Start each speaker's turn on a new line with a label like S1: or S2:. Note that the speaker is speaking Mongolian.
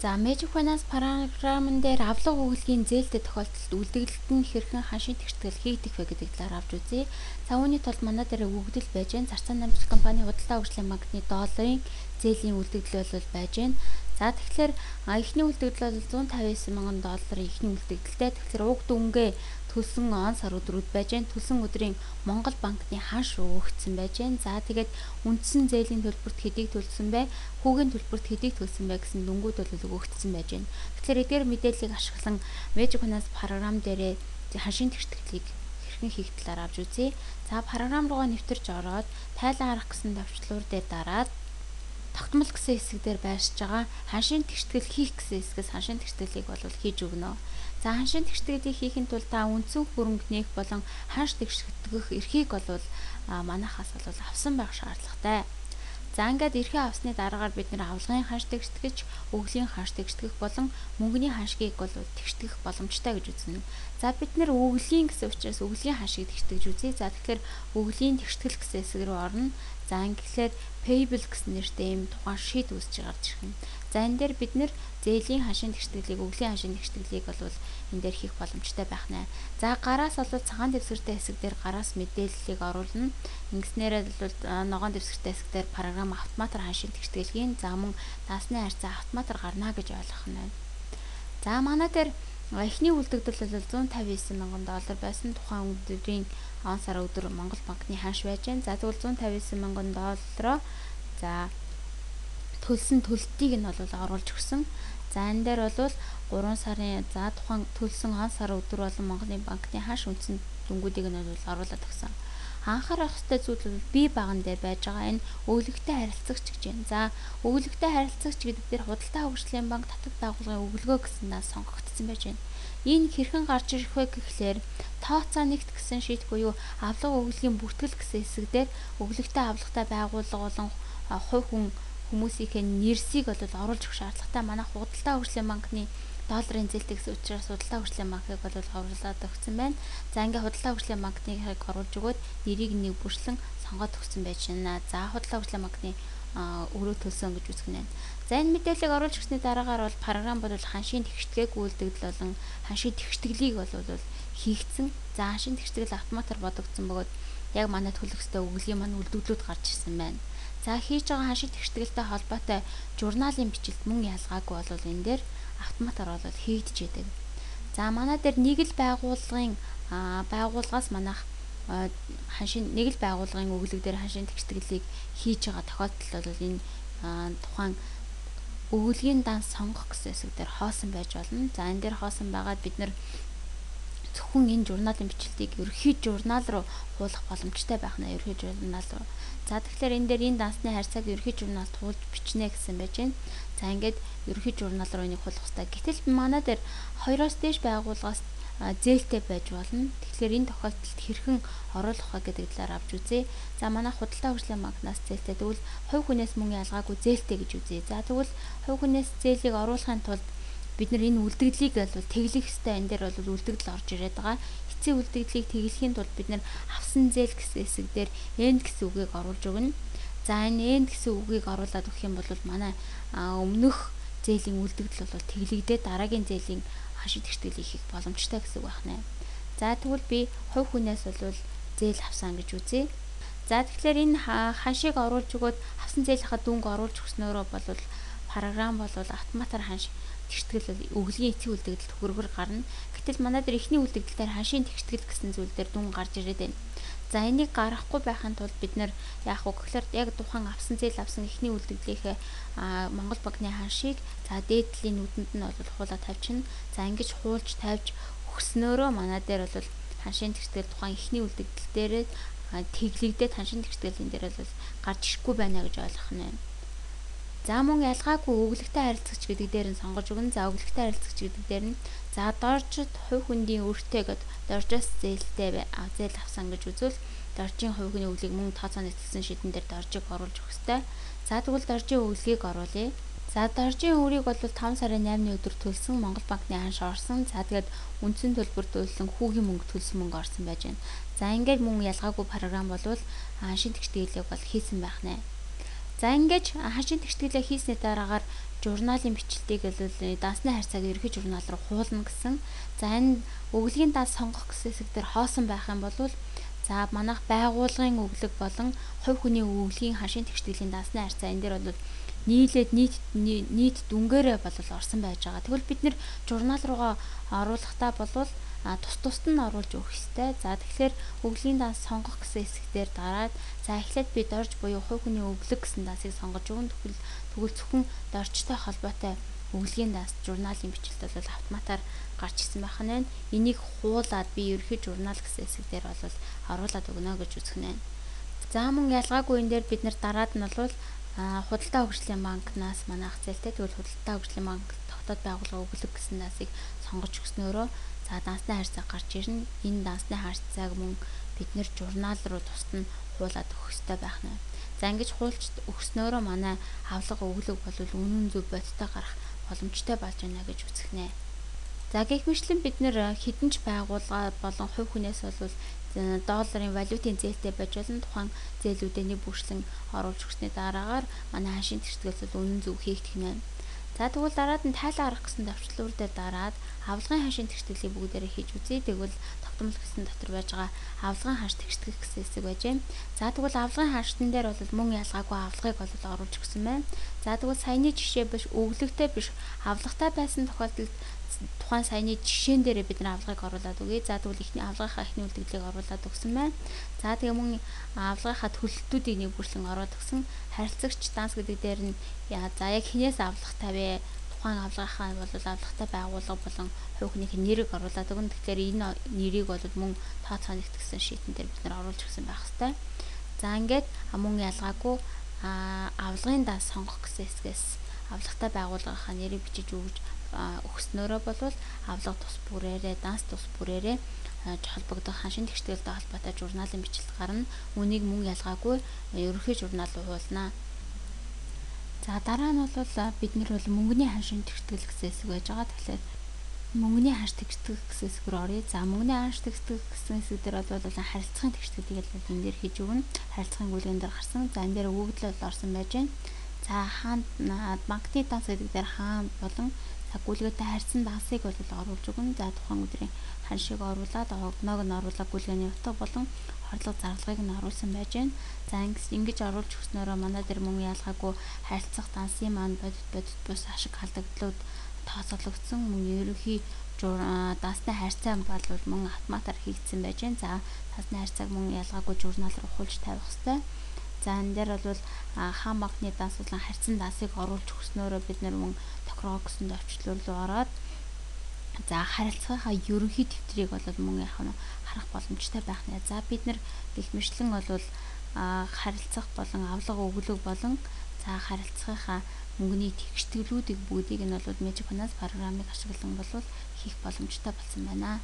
S1: За Magic Finance програмн дээр авлага өгүүлгийн зээлтэй тохиолдолд үлдэгдэлт нь хэрхэн ханшийн тэгштгэл хийгдэх вэ гэдэг талаар авч үзье. За үүний тулд манай дээр өгөгдөл байж гэн зарцааны намжлах компани худалдаа хөгжлийн банкны долларын зээлийн үлдэгдэл бол байж гэн. За тэгэхээр эхний үлдэгдэл бол 159 мянган долларын эхний үлдэгдэлтэй. Тэгэхээр уг дүнгээ төлсөн он сар өдрүүд байж гэн. Төлсөн өдрийн Монгол банкны ханш өгөгдсөн байж гэн. За тэгээд үндсэн зээлийн төлбөрт хэдийг төлсөн бэ? Хүүгийн төлбөрт хэдийг төлсөн бэ гэсэн дүнгууд бол өгөгдсөн байж гэн. Тэгэхээр эдгээр мэдээллийг ашиглан Magic Finance програм дээрээ ханшийн тэгшгэлийг хэрхэн хийх талаар авч үзье. За програм руугаа нэвтэрж ороод тайлан харах гэсэн товчлуур дээр дараад тогтмол гэсэн хэсэг дээр байршиж байгаа ханшийн тэгштгэл хийх гэсэн хэсгээс ханшийн тэгшгэлийг бол хийж өгнө. За ханшийн тэгшгэлийг хийхин тулд та үндсэн хөрөнгө нээх болон ханш тэгшгэх эрхийг бол манайхаас бол авсан байх шаардлагатай. За ингээд эрхээ авсны дараагаар бид нэр авлагын ханш тэгштгэж, өвлийн ханш тэгштгэх болон мөнгөний ханшгийг бол тэгштгэх боломжтой гэж үзнэ. За бид нэр өвлийн гэсэн учраас өвлийн ханшийг тэгштгэж үзье. За тэгэхээр өвлийн тэгштгэл гэсэн хэсэг рүү орно. За англиар payable гэсэн нэртэй юм тухайн шийд үүсч гарч ирэх юм. За энэ дээр бид нэр зээлийн ханшийн тэгшгэлийг, өвлийн ханшийн тэгшгэлийг бол энэ дээр хийх боломжтой байх нэ. За гараас бол цагаан дэвсгэртэй хэсэг дээр гараас мэдээллийг оруулна. Ингэснээрээ бол ногоон дэвсгэртэй хэсэг дээр програм автоматар ханшийн тэгшгэлгийн за мөн даасны харьцаа автоматар гарна гэж ойлгох нь байна. За манай дээр эхний үлдэгдэл бол 159 мянган доллар байсан. Тухайн өдрийн он сар өдөр Монгол банкны ханш байж гэн. За тэгвэл 159 мянган доллароо за төлсөн төлөлтийг нь бол оруулж өгсөн. За энэ дээр бол 3 сарын за тухайн төлсөн он сар өдөр болон Монголын банкны ханш үндсэн дүнгуудыг нь бол оруулаад өгсөн. Анхаарах ёстой зүйл бол бие баган дээр байж байгаа энэ өглөгтэй харилцагч гэж байна. За өглөгтэй харилцагч гэдэг дээр худалдаа хөгжлийн банк татвар дагуулгын өглөгөө гэснээр сонгогдсон байж байна. Энэ хэрхэн гарч ирэх вэ гэхлээр тооцоо нэгт гэсэн шийдэх буюу авлага өглөгийн бүртгэл гэсэн хэсэг дээр өглөгтэй авлагатай байгууллага болон хувь хүн хүмүүсийнхээ нэрсийг бол оруулж өгөх шаардлагатай. Манай худалдаа хөгжлийн банкны долларын зээлтэй гэсэн учраас худалдаа хөгжлийн банкыг бол оруулаад өгсөн байна. За ингээ худалдаа хөгжлийн банкныг оруулж өгөөд нэрийг нэг бүрчлэн сонгоод өгсөн байж байна. За худалдаа хөгжлийн банкны өрөө төлсөн гэж үзэх нь. За энэ мэдээллийг оруулж өгсөний дараагаар бол програм бол ханшийн тэгштгэг үйлдэгдэл болон ханшийн тэгштэглийг бол хийгдсэн. За ханшийн тэгштгэл автоматар бодогдсон бөгөөд яг манай төлөх ёстой өглийн маань үлдэгдлүүд гарч ирсэн байна. За хийж байгаа ханшийн тэгштгэлтэй холбоотой журналын бичлэлт мөн ялгаагүй бол энэ дээр автоматар бол хийгдэж идэг. За манай дээр нэг л байгууллагын байгууллагаас манайх нэг л байгууллагын өглөг дээр ханшийн тэгштгэлийг хийж байгаа тохиолдолд бол энэ тухайн өглөгийн дан сонгох гэсэн хэсэг дээр хоосон байж болно. За энэ дээр хоосон байгаад бид нар зөвхөн энэ журналын бичлэлтийг ерөнхий журнал руу хуулах боломжтой байх нэ ерөнхий журнал руу. За тэгэхээр энэ дээр энэ дансны харьцааг ерөнхий журналд хуулж бичнэ гэсэн байж байна. За ингээд ерөнхий журнал руу энийг хуулах хэрэгтэй. Гэтэл манай дээр 2-оос дээш байгууллагаас зээлтэй байж болно. Тэгэхээр энэ тохиолдолд хэрхэн оруулах вэ гэдэг талаар авч үзье. За манай худалдаа хөгжлийн банкнаас зээлтэй тэгвэл хувь хүнээс мөн ялгаагүй зээлтэй гэж үзье. За тэгвэл хувь хүнээс зээлийг оруулахын тулд бид нар энэ үлдэгдлийг бол тэглэх ёстой. Энэ дээр бол үлдэгдэл орж ирээд байгаа. Эцсийн үлдэгдлийг тэглэхийн тулд бид нар авсан зээл гэсэн хэсэг дээр end гэсэн үгийг оруулж өгнө. За энэ end гэсэн үгийг оруулаад өгөх юм бол манай өмнөх зээлийн үлдэгдэл бол тэглэгдээд дараагийн зээлийн ханшийн тэгшгэлийг хийх боломжтой гэсэн үг байна. За тэгвэл би хувь хүнээс бол зээл авсан гэж үзье. За тэгэхээр энэ ханшийг оруулж өгөөд авсан зээлийнхаа дүнг оруулж өгснөөрөө бол програм бол автоматар ханш тэгштгэл өглөгийн эцсийн үлдэгдэлд хөргөр гарна. Гэтэл манай дээр эхний үлдэгдэлээр ханшийн тэгштгэл гэсэн зүйл дээр дүн гарч ирээд байна. За энийг гаргахгүй байхын тулд бид нар яах вэ гэхээр яг тухайн авсан зээл авсан эхний үлдэгдлийнхээ Монгол банкны ханшийг за дээдлийн нүдэнд нь бол хуулаад тавьчихна. За ингэж хуулж тавьж өгснөөрөө манай дээр бол ханшийн тэгштгэл тухайн эхний үлдэгдэл дээрээ тэглэгдээд ханшийн тэгштгэлийн дээр бол гарч ирэхгүй байна гэж ойлгох нь байна. За мөн ялгаагүй өглөгтэй харилцагч гэдэг дээр нь сонгож өгнө. За өглөгтэй харилцагч гэдэг дээр нь за доржид хувь хүндийн өртөө гэд доржоос зээлтэй зээл авсан гэж үзвэл доржийн хувь хүний өглийг мөн тооцоо нийцүүлсэн шийдэн дээр доржийг оруулж өгөх ёстой. За тэгвэл доржийн өглийг оруулъя. За доржийн өрийг бол 5 сарын 8-ны өдөр төлсөн Монгол банкны ханш орсон. За тэгээд үндсэн төлбөр төлсөн хүүгийн мөнгө төлсөн мөнгө орсон байж байна. За ингээд мөн ялгаагүй програм болвол ханшийн тэгшгэлийг бол хийсэн байх нэ. За ингэж ханшийн тэгшгэлээ хийсний дараагаар журналын бичлэлтийг бол дансны хайр цаг ерөнхий журнал руу хуулна гэсэн. За энэ өгүүлгийн данс сонгох гэсэн хэсэг дээр хоосон байх юм бол за манайх байгууллагын өглөг болон хувь хүний өгүүлгийн ханшийн тэгштгэлийн дансны хайр цаг энэ дээр бол нийлээд нийт дүнгээрээ бол орсон байж байгаа. Тэгвэл бид нэр журнал руугаа оруулахдаа болвол тус нь оруулж өгөх ёстой. За тэгэхээр өглийн данс сонгох гэсэн хэсгээр дараад за эхлээд би дорж буюу хувь хүний өглөг гэсэн дансыг сонгож өгнө. Тэгвэл зөвхөн доржтой холбоотой өглөгийн данс журналын бичлэлд бол автоматар гарч ирсэн байх нь. Энийг хуулаад би ерөнхий журнал гэсэн хэсгээр бол оруулаад өгнө гэж үзэх нь. За мөн ялгаагүй энэ дээр бид нэр дараад нь бол худалдаа хөгжлийн банкнаас манай ах зээлтэй тэгвэл худалдаа хөгжлийн банк тогтоод байгууллага өглөг гэсэн дансыг сонгож өгснөөрөө за дансны хайр цаг гарч ирнэ. Энэ дансны хайр цаг мөн бид нэр журнал руу тусад нь хуулаад өгөх ёстой байх нь. За ингэж хуулж өгснөөрөө манай авлага өглөг бол үнэн зөв бодиттой гарах боломжтой болж байна гэж үзэх нэ. За гэх мэтлэн бид нэр хэдэн ч байгууллага болон хувь хүнээс бол долларын валютын зээлтэй байж болно. Тухайн зээлүүдээ нэг бүрчлэн оруулж өгсний дараагаар манай ханшийн тэгштгэл бол үнэн зөв хийгдэх нь. За тэгвэл дараад нь тайлан арга гэсэн товчлуур дээр дараад авлагын ханшийн тэгштгэлийг бүгдээрээ хийж үзье. Тэгвэл тогтмол гэсэн дотор байж байгаа авлагын ханш тэгштгэх гэсэн хэсэг байж байна. За тэгвэл авлагын ханштан дээр бол мөн ялгаагүй авлагыг бол оруулж өгсөн байна. За тэгвэл саяны жишээ биш өглөгтэй биш авлагатай байсан тохиолдолд тухайн саяны жишээн дээрээ бид нар авлагыг оруулаад өгье. За тэгвэл ихний авлагынхаа ихний үлдэгдлийг оруулаад өгсөн байна. За тэгээ мөн авлагынхаа төлөлтүүдийг нэг бүрчлэн оруулаад өгсөн. Харилцагч данс гэдэг дээр нь за яг хинээс авлагатай вэ? Тухайн авлагынхаа бол авлагатай байгууллага болон хувь хүнийхээ нэрийг оруулаад өгнө. Тэгэхээр энэ нэрийг бол мөн тооцоо нэгтгсэн шийтэн дээр бид нар оруулж өгсөн байх хэвээр. За ингээд мөн ялгаагүй авлагын данс сонгох гэсэн хэсгээс авлагатай байгууллагынхаа нэрийг бичиж өгж өгснөөрөө болвол авлага тус бүрээрээ данс тус бүрээрээ холбогдох ханшийн тэгшгэлтэй холбоотой журналын бичлэл гарна. Үнийг мөн ялгаагүй ерөнхий журнал руу хуулна. За дараа нь бол бид нэр бол мөнгөний ханшийн тэгштгэл гэсэн хэсэг байж байгаа. Тэгэхээр мөнгөний ханш тэгштгэл гэсэн хэсэг рүү оръё. За мөнгөний ханш тэгштгэл гэсэн хэсэг дээр бол харилцагын тэгшгэлийг бол энэ дээр хийж өгнө. Харилцагын гүйлгэн дээр гарсан. За энэ дээр өгөгдлөл орсон байж байна. За хаана банкны данс гэдэг дээр хаана болон гүйлгээтэй харьцан дансыг бол оруулж өгнө. За тухайн өдрийн ханшийг оруулаад огноог нь оруулаад гүйлгээний утга болон хорлого зарлагыг нь оруулсан байж байна. За ингэж оруулж өгснөөрөө манай дээр мөн ялгаагүй харилцах дансын маань бодит бус ашиг халдагдлууд тооцоологдсон. Мөн ерөнхий дансны харьцаа бол мөн автоматар хийгдсэн байж байна. За дансны харьцааг мөн ялгаагүй журнал руу хуулж тавих хэрэгтэй. За энэ дээр бол хаан банкны данс болон харьцан дансыг оруулж өгснөөрөө бид нар мөн тохироо гэсэн төвчлөл рүү ороод за харилцагынхаа ерөнхий тэмдгийг бол мөн харах боломжтой байх нэ. За бид нар бэлмэрчлэн бол харилцах болон авлага өглөг болон за харилцагынхаа мөнгөний тэгшгэлүүдийг бүгдийг нь бол Magic Finance програмыг ашиглан хийх боломжтой болсон байна.